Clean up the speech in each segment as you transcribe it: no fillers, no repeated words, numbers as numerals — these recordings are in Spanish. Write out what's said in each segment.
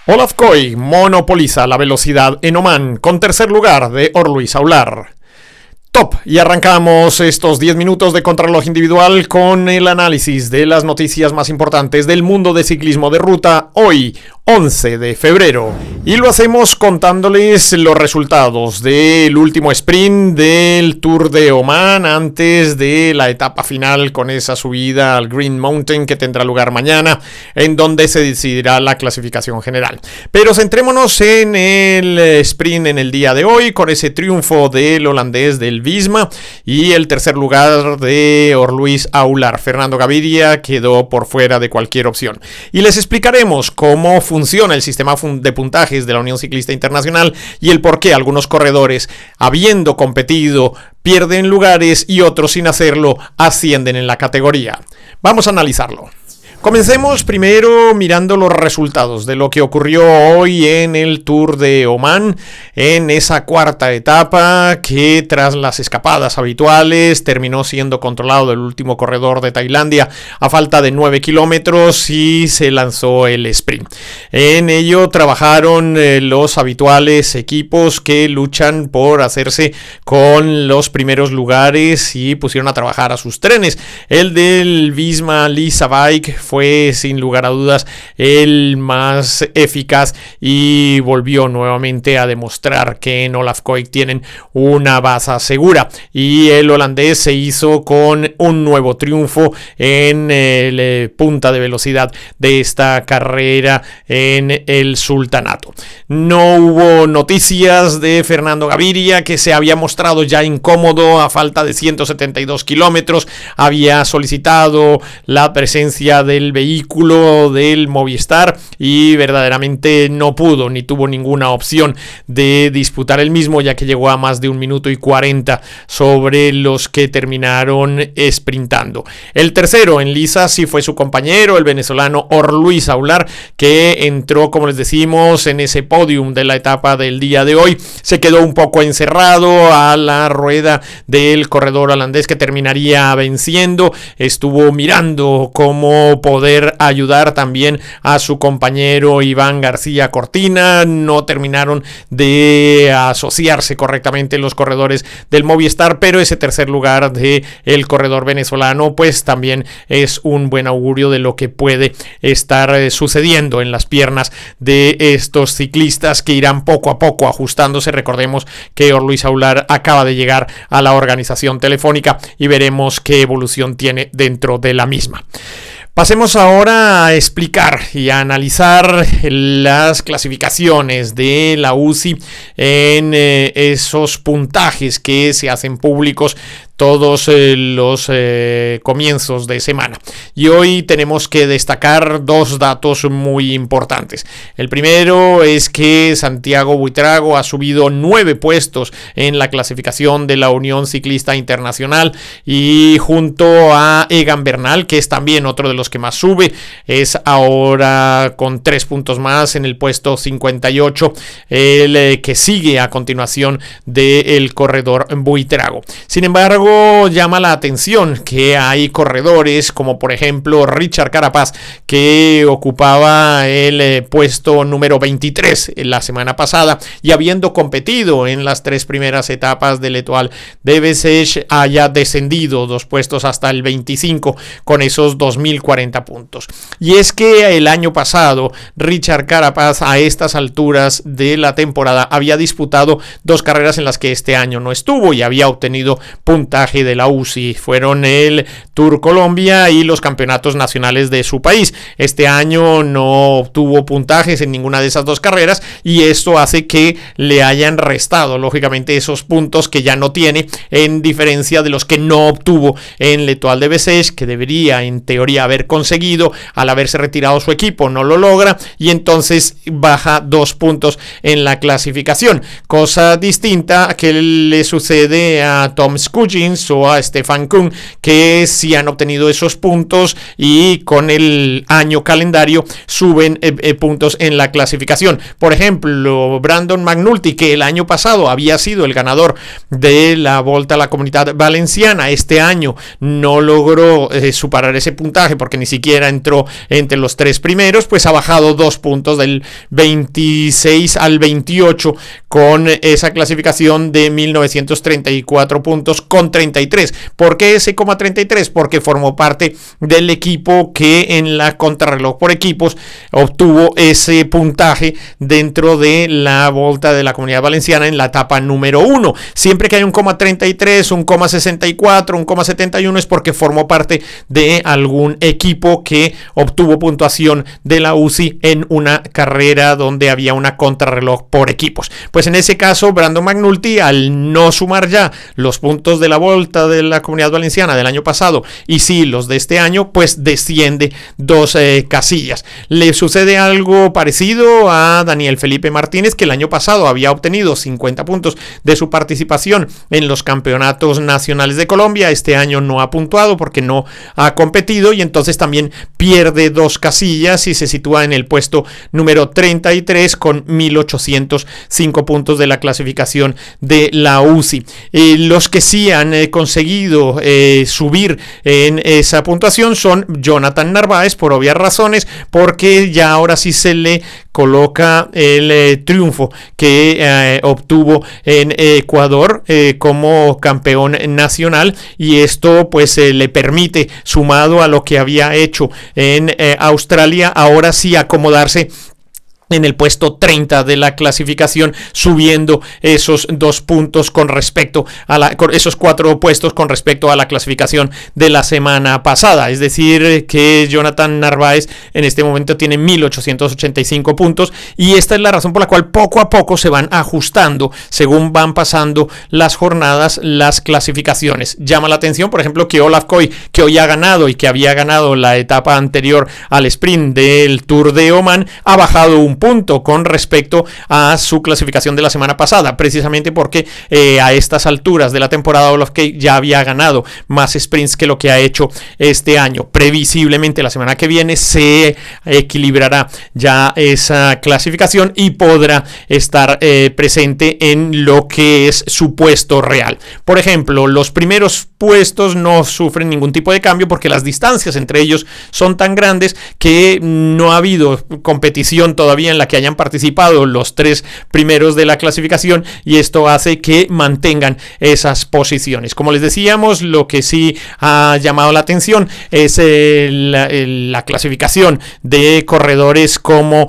Olaf Koy monopoliza la velocidad en Oman con tercer lugar de Orluis Aular. Top, y arrancamos estos 10 minutos de contrarreloj individual con el análisis de las noticias más importantes del mundo de ciclismo de ruta hoy, 11 de febrero. Y lo hacemos contándoles los resultados del último sprint del Tour de Oman antes de la etapa final con esa subida al Green Mountain que tendrá lugar mañana, en donde se decidirá la clasificación general. Pero centrémonos en el sprint en el día de hoy con ese triunfo del holandés del Visma y el tercer lugar de Orluis Aular. Fernando Gaviria quedó por fuera de cualquier opción. Y les explicaremos cómo funciona el sistema de puntajes de la Unión Ciclista Internacional y el por qué algunos corredores, habiendo competido, pierden lugares y otros, sin hacerlo, ascienden en la categoría. Vamos a analizarlo. Comencemos primero mirando los resultados de lo que ocurrió hoy en el Tour de Oman, en esa cuarta etapa que tras las escapadas habituales terminó siendo controlado el último corredor de Tailandia a falta de 9 kilómetros y se lanzó el sprint. En ello trabajaron los habituales equipos que luchan por hacerse con los primeros lugares y pusieron a trabajar a sus trenes. El del Visma Lease Bike fue sin lugar a dudas el más eficaz y volvió nuevamente a demostrar que en Olaf Koy tienen una base segura, y el holandés se hizo con un nuevo triunfo en el punta de velocidad de esta carrera en el Sultanato. No hubo noticias de Fernando Gaviria, que se había mostrado ya incómodo a falta de 172 kilómetros, había solicitado la presencia del vehículo del Movistar y verdaderamente no pudo ni tuvo ninguna opción de disputar el mismo, ya que llegó a más de 1 minuto y 40 sobre los que terminaron sprintando. El tercero en lisa sí fue su compañero, el venezolano Orluis Aular, que entró, como les decimos, en ese podium de la etapa del día de hoy. Se quedó un poco encerrado a la rueda del corredor holandés que terminaría venciendo. Estuvo mirando cómo poder ayudar también a su compañero Iván García Cortina. No terminaron de asociarse correctamente los corredores del Movistar, pero ese tercer lugar de el corredor venezolano pues también es un buen augurio de lo que puede estar sucediendo en las piernas de estos ciclistas que irán poco a poco ajustándose. Recordemos que Orluis Aular acaba de llegar a la organización telefónica y veremos qué evolución tiene dentro de la misma. Pasemos ahora a explicar y a analizar las clasificaciones de la UCI en esos puntajes que se hacen públicos todos los comienzos de semana. Y hoy tenemos que destacar dos datos muy importantes. El primero es que Santiago Buitrago ha subido 9 puestos en la clasificación de la Unión Ciclista Internacional, y junto a Egan Bernal, que es también otro de los que más sube, es ahora con 3 puntos más en el puesto 58, el que sigue a continuación del corredor Buitrago. Sin embargo, llama la atención que hay corredores como por ejemplo Richard Carapaz, que ocupaba el puesto número 23 en la semana pasada y habiendo competido en las 3 primeras etapas del Etoile de Bessèges haya descendido 2 puestos hasta el 25 con esos 2040 puntos. Y es que el año pasado Richard Carapaz a estas alturas de la temporada había disputado 2 carreras en las que este año no estuvo y había obtenido puntaje de la UCI. Fueron el Tour Colombia y los campeonatos nacionales de su país. Este año no obtuvo puntajes en ninguna de esas 2 carreras y esto hace que le hayan restado lógicamente esos puntos que ya no tiene, en diferencia de los que no obtuvo en el Etoile de Bessèges, que debería en teoría haber conseguido al haberse retirado su equipo. No lo logra y entonces baja 2 puntos en la clasificación, cosa distinta que le sucede a Tom Skujin, Martins o a Stefan Kung, que sí han obtenido esos puntos y con el año calendario suben puntos en la clasificación. Por ejemplo, Brandon McNulty, que el año pasado había sido el ganador de la Volta a la Comunidad Valenciana, este año no logró superar ese puntaje porque ni siquiera entró entre los 3 primeros, pues ha bajado 2 puntos del 26 al 28 con esa clasificación de 1934 puntos con 33. ¿Por qué ese 33? Porque formó parte del equipo que en la contrarreloj por equipos obtuvo ese puntaje dentro de la Volta de la Comunidad Valenciana en la etapa número 1. Siempre que hay un 33, un 64, un 71 es porque formó parte de algún equipo que obtuvo puntuación de la UCI en una carrera donde había una contrarreloj por equipos. Pues en ese caso, Brandon McNulty, al no sumar ya los puntos de la Volta de la Comunidad Valenciana del año pasado y sí los de este año, pues desciende 2 casillas. Le sucede algo parecido a Daniel Felipe Martínez, que el año pasado había obtenido 50 puntos de su participación en los campeonatos nacionales de Colombia. Este año no ha puntuado porque no ha competido y entonces también pierde 2 casillas y se sitúa en el puesto número 33 con 1805 puntos de la clasificación de la UCI. Los que sí han conseguido subir en esa puntuación son Jonathan Narváez, por obvias razones, porque ya ahora sí se le coloca el triunfo que obtuvo en Ecuador como campeón nacional, y esto pues le permite, sumado a lo que había hecho en Australia, ahora sí acomodarse en el puesto 30 de la clasificación, subiendo esos 2 puntos con respecto a esos 4 puestos con respecto a la clasificación de la semana pasada. Es decir, que Jonathan Narváez en este momento tiene 1885 puntos, y esta es la razón por la cual poco a poco se van ajustando según van pasando las jornadas, las clasificaciones. Llama la atención, por ejemplo, que Olaf Koy, que hoy ha ganado y que había ganado la etapa anterior al sprint del Tour de Oman, ha bajado un punto con respecto a su clasificación de la semana pasada, precisamente porque a estas alturas de la temporada Olaf Koy ya había ganado más sprints que lo que ha hecho este año. Previsiblemente la semana que viene se equilibrará ya esa clasificación y podrá estar presente en lo que es su puesto real. Por ejemplo, los primeros puestos no sufren ningún tipo de cambio porque las distancias entre ellos son tan grandes que no ha habido competición todavía en la que hayan participado los 3 primeros de la clasificación, y esto hace que mantengan esas posiciones. Como les decíamos, lo que sí ha llamado la atención es la clasificación de corredores como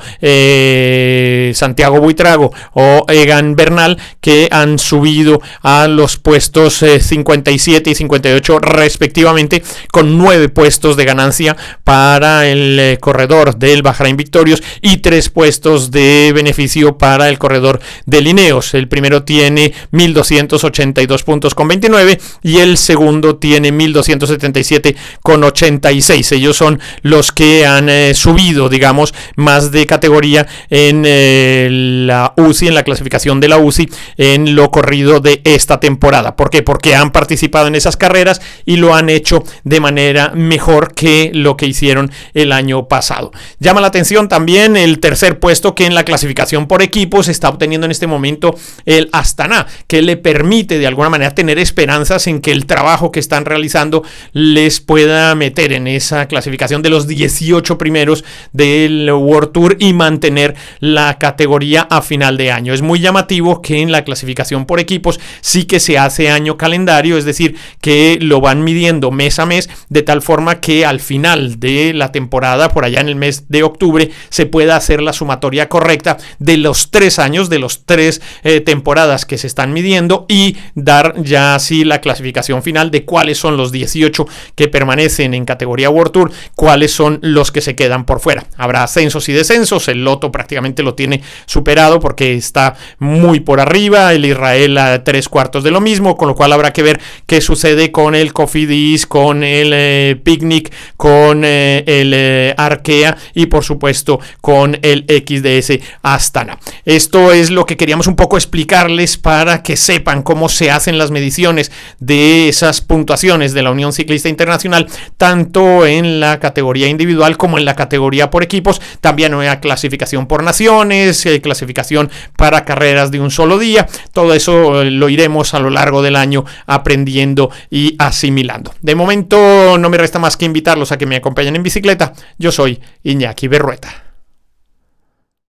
Santiago Buitrago o Egan Bernal, que han subido a los puestos 57 y 58 respectivamente, con 9 puestos de ganancia para el corredor del Bahrain Victorious y 3 puestos de beneficio para el corredor de Ineos. El primero tiene 1282 puntos con 29 y el segundo tiene 1277 con 86. Ellos son los que han subido, digamos, más de categoría en la UCI, en la clasificación de la UCI, en lo corrido de esta temporada. ¿Por qué? Porque han participado en esas carreras y lo han hecho de manera mejor que lo que hicieron el año pasado. Llama la atención también el tercer puesto que en la clasificación por equipos está obteniendo en este momento el Astana, que le permite de alguna manera tener esperanzas en que el trabajo que están realizando les pueda meter en esa clasificación de los 18 primeros del World Tour y mantener la categoría a final de año. Es muy llamativo que en la clasificación por equipos sí que se hace año calendario, es decir, que lo van midiendo mes a mes, de tal forma que al final de la temporada, por allá en el mes de octubre, se pueda hacer la sumatoria correcta de los 3 años, de los 3 temporadas que se están midiendo, y dar ya así la clasificación final de cuáles son los 18 que permanecen en categoría World Tour, cuáles son los que se quedan por fuera. Habrá ascensos y descensos. El Lotto prácticamente lo tiene superado porque está muy por arriba, el Israel a 3/4 de lo mismo, con lo cual habrá que ver qué sucede con el Cofidis, con el Picnic, con el Arkea y por supuesto con el BXDS Astana. Esto es lo que queríamos un poco explicarles para que sepan cómo se hacen las mediciones de esas puntuaciones de la Unión Ciclista Internacional, tanto en la categoría individual como en la categoría por equipos. También hay clasificación por naciones, clasificación para carreras de un solo día. Todo eso lo iremos a lo largo del año aprendiendo y asimilando. De momento no me resta más que invitarlos a que me acompañen en bicicleta. Yo soy Iñaki Berrueta.